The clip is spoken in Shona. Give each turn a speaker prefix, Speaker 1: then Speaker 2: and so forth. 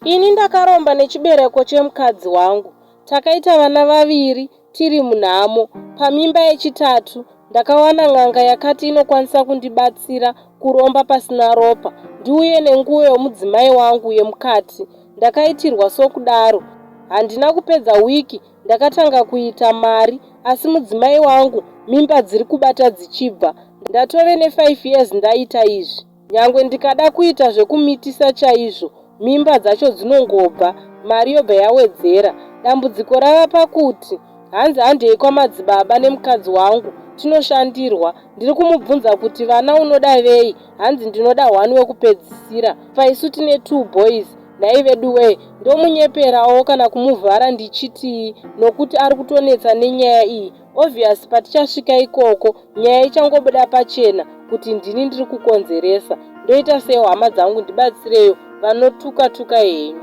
Speaker 1: Ini ndakaromba nechibereko chemukadzi wangu. Takaita vana vaviri tiri munhamo. Pamimba yechitatu ndakawana n'anga yakati inokwanisa kundibatsira kuromba pasina ropa. Ndiuye nenguo yomudzimai wangu yemukati. Ndakaitirwa sokudaro. Handina kupedza wiki ndakatanga kuita mari, asi mudzimai wangu mimba dziri kubata dzichibva. Ndatove ne5 years ndaita izvi. Nyangwe ndikada kuita zvekumitisa chaizvo, mimba dzacho dzinongobva, mari yobva yawedzera. Dambudziko rava pakuti hanzi handei kwamadzibaba nemukadzi wangu tinoshandirwa. Ndiri kumubvunza kuti vana unoda vei? Hanzi ndinoda 1 wekupedzisira. Paisu tine 2 boys. Nhai vedu we, ndomunyeperawo kana kumuvhara ndichiti nokuti ari kutonetsa nenyaya iyi. Obvious patichasvika ikoko nyaya ichangobuda pachena kuti ndini ndiri kukonzeresa. Ndoita sei hama dzangu ndibatsireyo vanotuka tuka henyu.